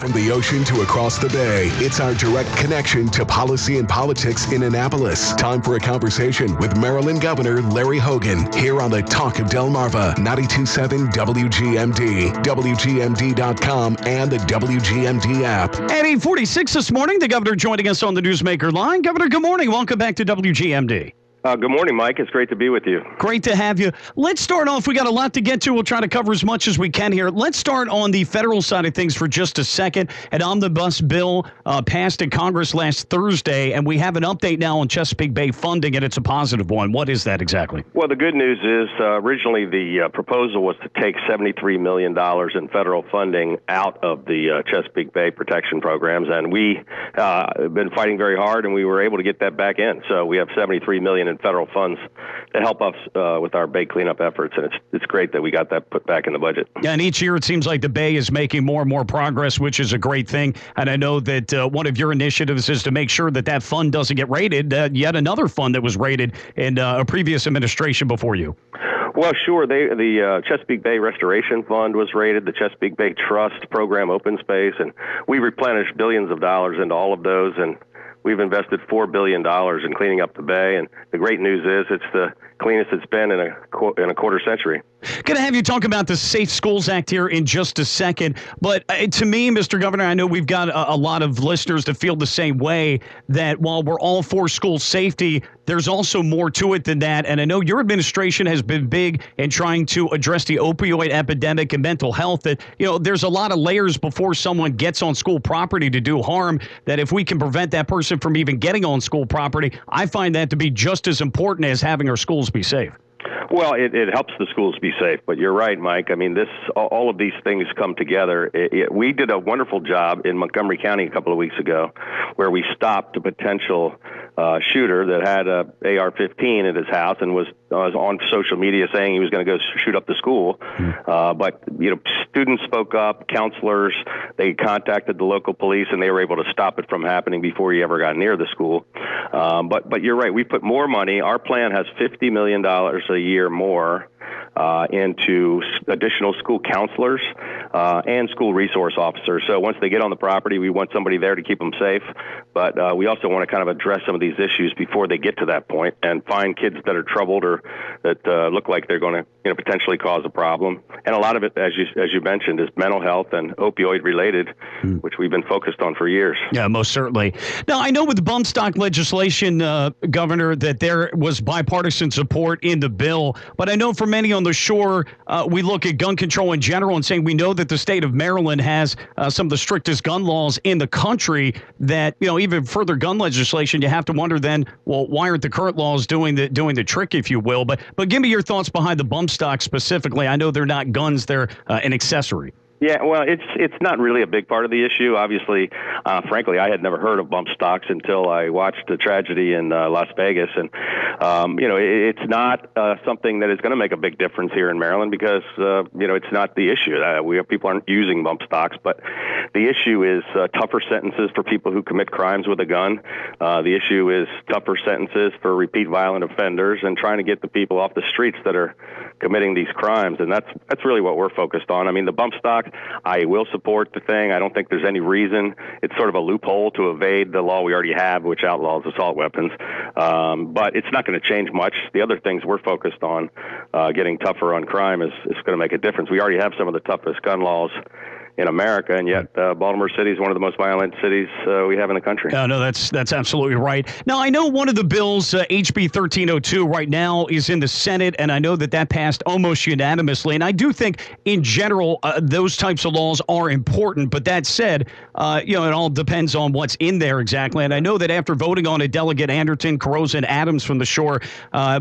From the ocean to across the bay, it's our direct connection to policy and politics in Annapolis. Time for a conversation with Maryland Governor Larry Hogan here on the Talk of Delmarva, 92.7 WGMD, WGMD.com, and the WGMD app. At 8:46 this morning, the governor joining us on the Newsmaker line. Governor, good morning. Welcome back to WGMD. Good morning, Mike. It's great to be with you. Great to have you. Let's start off. We got a lot to get to. We'll try to cover as much as we can here. Let's start on the federal side of things for just a second. An omnibus bill passed in Congress last Thursday, and we have an update now on Chesapeake Bay funding, and it's a positive one. What is that exactly? Well, the good news is originally the proposal was to take $73 million in federal funding out of the Chesapeake Bay protection programs, and we have been fighting very hard, and we were able to get that back in. So we have $73 million in federal funds to help us with our bay cleanup efforts, and it's great that we got that put back in the budget. Yeah, and each year it seems like the Bay is making more and more progress, which is a great thing. And I know that one of your initiatives is to make sure that that fund doesn't get raided. Yet another fund that was raided in a previous administration before you. Well, sure. The Chesapeake Bay Restoration Fund was raided, the Chesapeake Bay Trust Program Open Space, and we replenished billions of dollars into all of those, and we've invested $4 billion in cleaning up the bay, and the great news is it's the cleanest it's been in a quarter century. Going to have you talk about the Safe Schools Act here in just a second. But to me, Mr. Governor, I know we've got a lot of listeners that feel the same way, that while we're all for school safety, there's also more to it than that. And I know your administration has been big in trying to address the opioid epidemic and mental health, that, you know, there's a lot of layers before someone gets on school property to do harm, that if we can prevent that person from even getting on school property, I find that to be just as important as having our schools be safe. Well, it helps the schools be safe, but you're right, Mike. I mean, all of these things come together. We did a wonderful job in Montgomery County a couple of weeks ago, where we stopped a potential shooter that had a AR-15 at his house and was on social media saying he was going to go shoot up the school. But students spoke up, counselors, they contacted the local police, and they were able to stop it from happening before he ever got near the school. But you're right. We put more money. Our plan has $50 million a year more into additional school counselors and school resource officers. So once they get on the property, we want somebody there to keep them safe. But we also want to kind of address some of these issues before they get to that point and find kids that are troubled or that look like they're going to potentially cause a problem. And a lot of it, as you mentioned, is mental health and opioid related, which we've been focused on for years. Yeah, most certainly. Now, I know with the bump stock legislation, Governor, that there was bipartisan support in the bill. But I know for many on the shore, we look at gun control in general and saying we know that the state of Maryland has some of the strictest gun laws in the country, that, even further gun legislation, you have to wonder then, well, why aren't the current laws doing the trick, if you will? But give me your thoughts behind the bump stock specifically. I know they're not guns, they're an accessory. Yeah, well, it's not really a big part of the issue. Obviously, frankly, I had never heard of bump stocks until I watched the tragedy in Las Vegas. And, it's not something that is going to make a big difference here in Maryland because, it's not the issue. People aren't using bump stocks. But the issue is tougher sentences for people who commit crimes with a gun. The issue is tougher sentences for repeat violent offenders and trying to get the people off the streets that are committing these crimes. And that's really what we're focused on. I mean, the bump stock, I will support the thing. I don't think there's any reason. It's sort of a loophole to evade the law we already have, which outlaws assault weapons. But it's not going to change much. The other things we're focused on, getting tougher on crime, is going to make a difference. We already have some of the toughest gun laws in America, and yet Baltimore City is one of the most violent cities we have in the country. No, that's absolutely right. Now, I know one of the bills, HB 1302, right now is in the Senate, and I know that passed almost unanimously. And I do think, in general, those types of laws are important. But that said, it all depends on what's in there exactly. And I know that after voting on it, Delegate Anderton, Carosa, and Adams from the Shore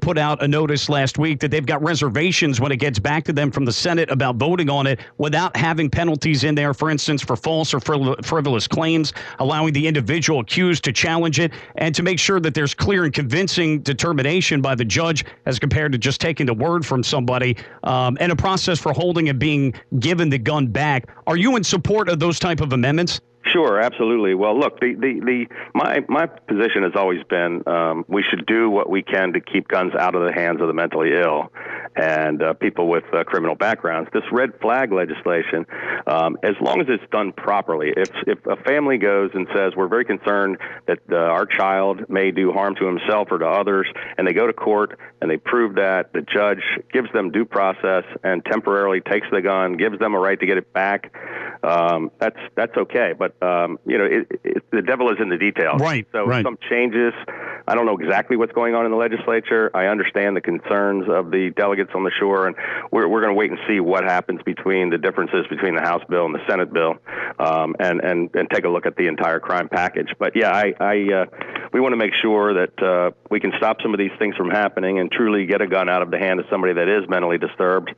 put out a notice last week that they've got reservations when it gets back to them from the Senate about voting on it without having penalties in there, for instance, for false or frivolous claims, allowing the individual accused to challenge it, and to make sure that there's clear and convincing determination by the judge as compared to just taking the word from somebody, and a process for holding and being given the gun back. Are you in support of those type of amendments? Sure, absolutely. Well, look, my position has always been we should do what we can to keep guns out of the hands of the mentally ill and people with criminal backgrounds. This red flag legislation, as long as it's done properly, if a family goes and says we're very concerned that our child may do harm to himself or to others, and they go to court and they prove that, the judge gives them due process and temporarily takes the gun, gives them a right to get it back. That's okay, but the devil is in the details. Right. So right. Some changes. I don't know exactly what's going on in the legislature. I understand the concerns of the delegates on the shore, and we're going to wait and see what happens between the differences between the House bill and the Senate bill, and take a look at the entire crime package. But yeah, we want to make sure that we can stop some of these things from happening and truly get a gun out of the hand of somebody that is mentally disturbed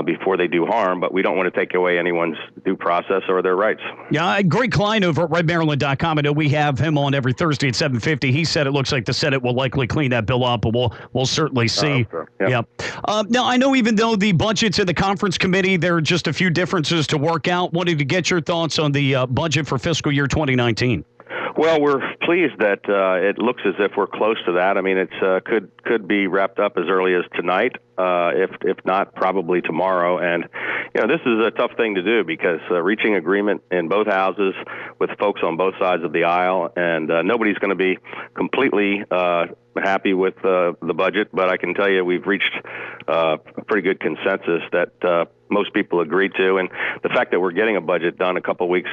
before they do harm. But we don't want to take away anyone's due process or their rights. Yeah, Greg Klein over at redmaryland.com. I know we have him on every Thursday at 7:50. He said it looks like the Senate will likely clean that bill up, but we'll certainly see. Sure. Yep. Now, I know even though the budget's in the conference committee, there are just a few differences to work out. Wanted to get your thoughts on the budget for fiscal year 2019. Well, we're pleased that it looks as if we're close to that. I mean, it's could be wrapped up as early as tonight, if not probably tomorrow. And this is a tough thing to do because reaching agreement in both houses with folks on both sides of the aisle, and nobody's going to be completely happy with the budget. But I can tell you we've reached a pretty good consensus that most people agree to, and the fact that we're getting a budget done a couple of weeks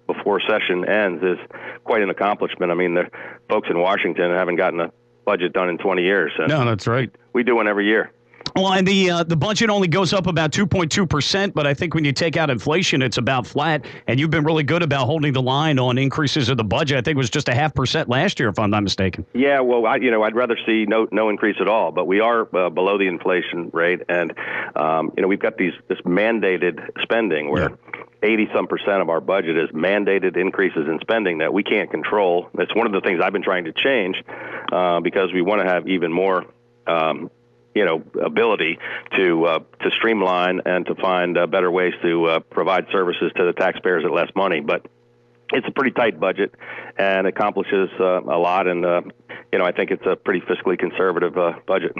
before session ends is quite an accomplishment. I mean, the folks in Washington haven't gotten a budget done in 20 years. And no, that's right. We do one every year. Well, and the budget only goes up about 2.2%, but I think when you take out inflation, it's about flat. And you've been really good about holding the line on increases of the budget. I think it was just 0.5% last year, if I'm not mistaken. Yeah, well, I'd rather see no increase at all, but we are below the inflation rate, and we've got this mandated spending where 80-some% of our budget is mandated increases in spending that we can't control. That's one of the things I've been trying to change because we want to have even more ability to streamline and to find better ways to provide services to the taxpayers at less money. But it's a pretty tight budget and accomplishes a lot, and I think it's a pretty fiscally conservative budget.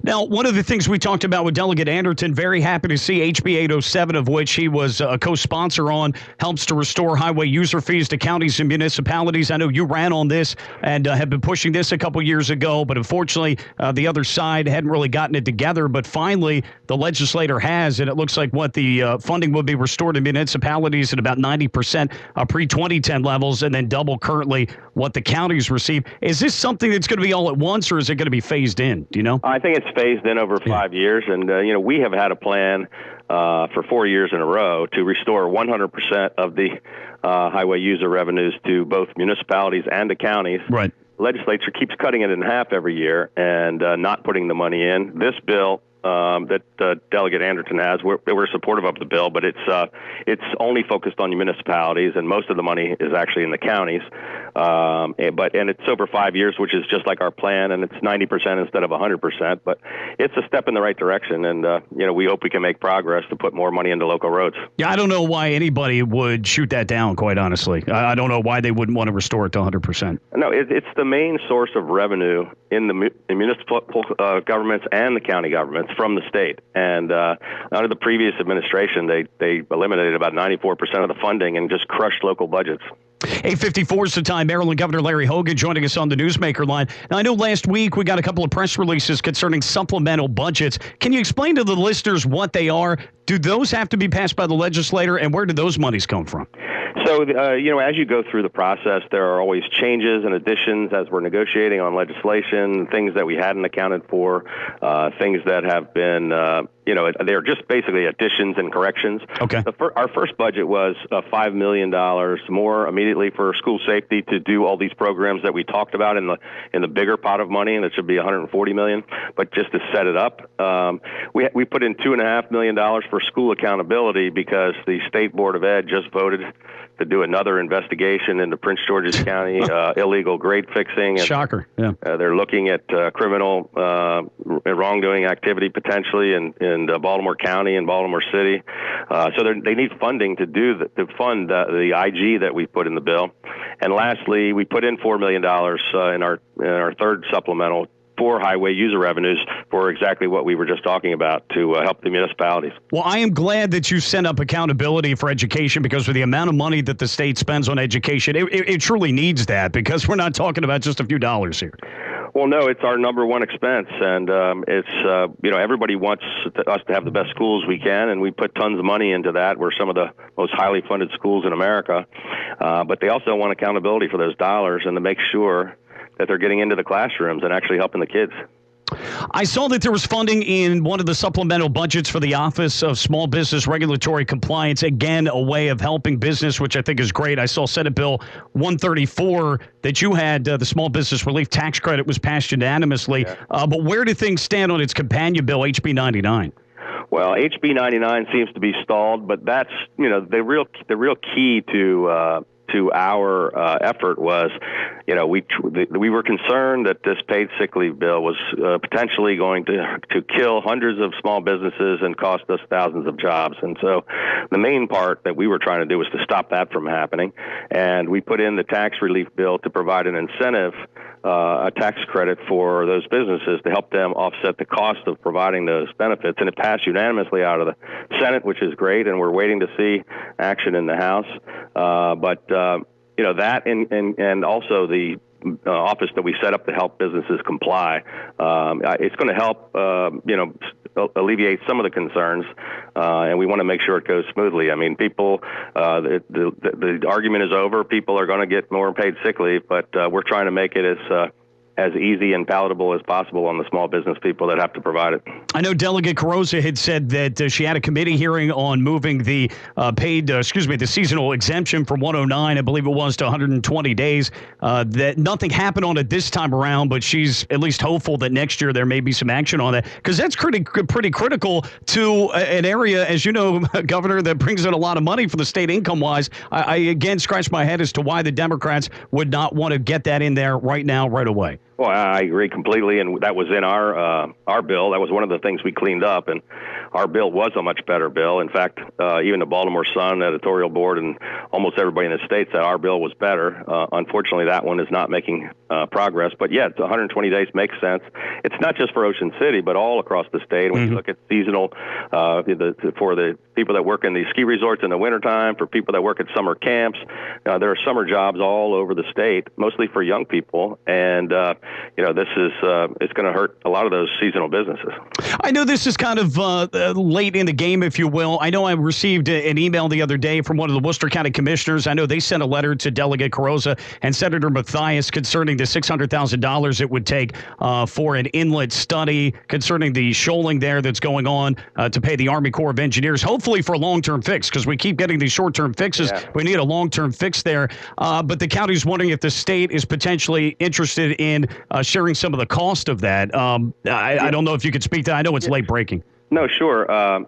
Now, one of the things we talked about with Delegate Anderton, very happy to see HB 807, of which he was a co-sponsor on, helps to restore highway user fees to counties and municipalities. I know you ran on this and have been pushing this a couple years ago, but unfortunately, the other side hadn't really gotten it together. But finally, the legislator has, and it looks like the funding will be restored to municipalities at about 90% pre-2010 levels, and then double currently what the counties receive. Is this something that's going to be all at once, or is it going to be phased in? Do you know? I think it's phased in over 5 years, and we have had a plan for 4 years in a row to restore 100% of the highway user revenues to both municipalities and to counties. Right. The legislature keeps cutting it in half every year and not putting the money in. This bill that Delegate Anderton has, we're supportive of the bill, but it's only focused on the municipalities, and most of the money is actually in the counties. And it's over 5 years, which is just like our plan, and it's 90% instead of 100%. But it's a step in the right direction, and we hope we can make progress to put more money into local roads. Yeah, I don't know why anybody would shoot that down, quite honestly. I don't know why they wouldn't want to restore it to 100%. No, it's the main source of revenue in the municipal governments and the county governments from the state. And under the previous administration, they eliminated about 94% of the funding and just crushed local budgets. 8:54 is the time. Maryland Governor Larry Hogan joining us on the Newsmaker line. Now, I know last week we got a couple of press releases concerning supplemental budgets. Can you explain to the listeners what they are? Do those have to be passed by the legislator, and where do those monies come from? So, as you go through the process, there are always changes and additions as we're negotiating on legislation, things that we hadn't accounted for, things that have been, they're just basically additions and corrections. Okay. Our first budget was $5 million more immediately for school safety to do all these programs that we talked about in the bigger pot of money, and it should be $140 million. But just to set it up, we put in $2.5 million for school accountability because the State Board of Ed just voted to do another investigation into Prince George's County illegal grade fixing. And, shocker. Yeah. they're looking at criminal wrongdoing activity potentially in Baltimore County and Baltimore City. So they need funding to fund the IG that we put in the bill. And lastly, we put in $4 million in our third supplemental for highway user revenues for exactly what we were just talking about to help the municipalities. Well, I am glad that you set up accountability for education, because with the amount of money that the state spends on education, it truly needs that, because we're not talking about just a few dollars here. Well, no, it's our number one expense, and it's everybody wants us to have the best schools we can, and we put tons of money into that. We're some of the most highly funded schools in America, but they also want accountability for those dollars and to make sure that they're getting into the classrooms and actually helping the kids. I saw that there was funding in one of the supplemental budgets for the Office of Small Business Regulatory Compliance. Again, a way of helping business, which I think is great. I saw Senate Bill 134 that you had, the Small Business Relief Tax Credit, was passed unanimously. Yeah. But where do things stand on its companion bill, HB 99? Well, HB 99 seems to be stalled, but that's the real key to our effort was, we were concerned that this paid sick leave bill was potentially going to kill hundreds of small businesses and cost us thousands of jobs. And so the main part that we were trying to do was to stop that from happening. And we put in the tax relief bill to provide an incentive, a tax credit for those businesses to help them offset the cost of providing those benefits. And it passed unanimously out of the Senate, which is great, and we're waiting to see action in the House. That and also the office that we set up to help businesses comply, it's going to help, alleviate some of the concerns, and we want to make sure it goes smoothly. I mean, people, the argument is over. People are going to get more paid sick leave, but we're trying to make it as easy and palatable as possible on the small business people that have to provide it. I know Delegate Carosa had said that she had a committee hearing on moving the the seasonal exemption from 109, I believe it was, to 120 days. That nothing happened on it this time around, but she's at least hopeful that next year there may be some action on that, because that's pretty critical to an area, as you know, Governor, that brings in a lot of money for the state income-wise. I again scratch my head as to why the Democrats would not want to get that in there right now, right away. Well, I agree completely, and that was in our bill. That was one of the things we cleaned up, and our bill was a much better bill. In fact, even the Baltimore Sun editorial board and almost everybody in the state said our bill was better. Unfortunately, that one is not making progress. But yeah, 120 days makes sense. It's not just for Ocean City, but all across the state. When you look at seasonal, for the people that work in the ski resorts in the wintertime, for people that work at summer camps, there are summer jobs all over the state, mostly for young people, and this is it's going to hurt a lot of those seasonal businesses. I know this is kind of late in the game, if you will. I know I received an email the other day from one of the Worcester County commissioners. I know they sent a letter to Delegate Carosa and Senator Mathias concerning the $600,000 it would take for an inlet study concerning the shoaling there that's going on to pay the Army Corps of Engineers, hopefully for a long-term fix, because we keep getting these short-term fixes. Yeah. We need a long-term fix there. But the county's wondering if the state is potentially interested in sharing some of the cost of that. I don't know if you could speak to that. I know it's late breaking. No, sure.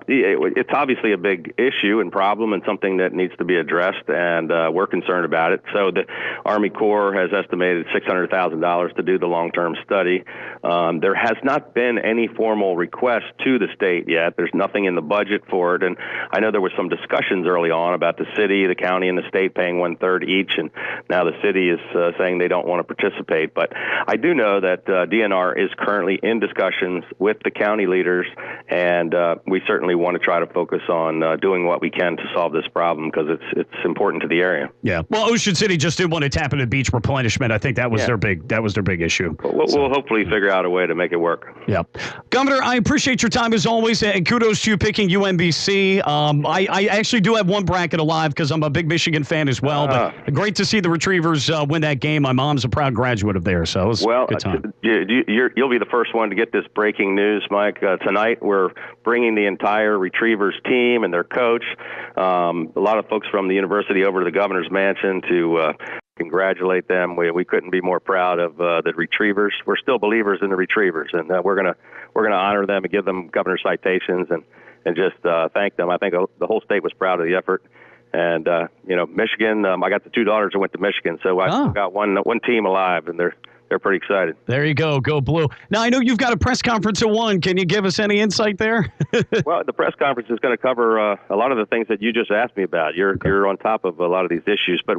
It's obviously a big issue and problem and something that needs to be addressed, and we're concerned about it. So the Army Corps has estimated $600,000 to do the long-term study. There has not been any formal request to the state yet. There's nothing in the budget for it, and I know there were some discussions early on about the city, the county, and the state paying 1/3 each, and now the city is saying they don't want to participate. But I do know that DNR is currently in discussions with the county leaders, and we certainly want to try to focus on doing what we can to solve this problem, because it's important to the area. Yeah. Well, Ocean City just didn't want to tap into beach replenishment. I think that was their big issue. We'll hopefully figure out a way to make it work. Yeah. Governor, I appreciate your time as always, and kudos to you picking UMBC. I actually do have one bracket alive because I'm a big Michigan fan as well. But great to see the Retrievers win that game. My mom's a proud graduate of there, so it was a good time. You'll be the first one to get this breaking news, Mike. Tonight we're bringing the entire Retrievers team and their coach, a lot of folks from the university, over to the governor's mansion to congratulate them. We couldn't be more proud of the Retrievers. We're still believers in the Retrievers, and we're gonna honor them and give them governor citations and just thank them. I think the whole state was proud of the effort, And Michigan. I got the two daughters that went to Michigan, so I still got one team alive, and they're pretty excited. There you go. Go Blue. Now, I know you've got a press conference at 1. Can you give us any insight there? Well, the press conference is going to cover a lot of the things that you just asked me about. You're on top of a lot of these issues, but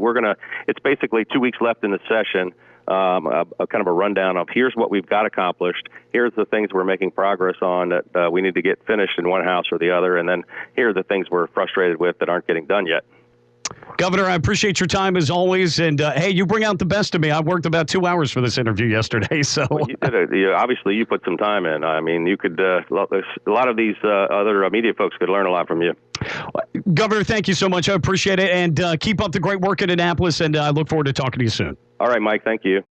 it's basically 2 weeks left in the session, a kind of a rundown of here's what we've got accomplished, here's the things we're making progress on that we need to get finished in one house or the other, and then here are the things we're frustrated with that aren't getting done yet. Governor, I appreciate your time as always, and hey, you bring out the best of me. I worked about 2 hours for this interview yesterday, so well, you did obviously you put some time in. I mean, you could a lot of these other media folks could learn a lot from you. Governor, thank you so much. I appreciate it, and keep up the great work in Annapolis, and I look forward to talking to you soon. All right, Mike. Thank you.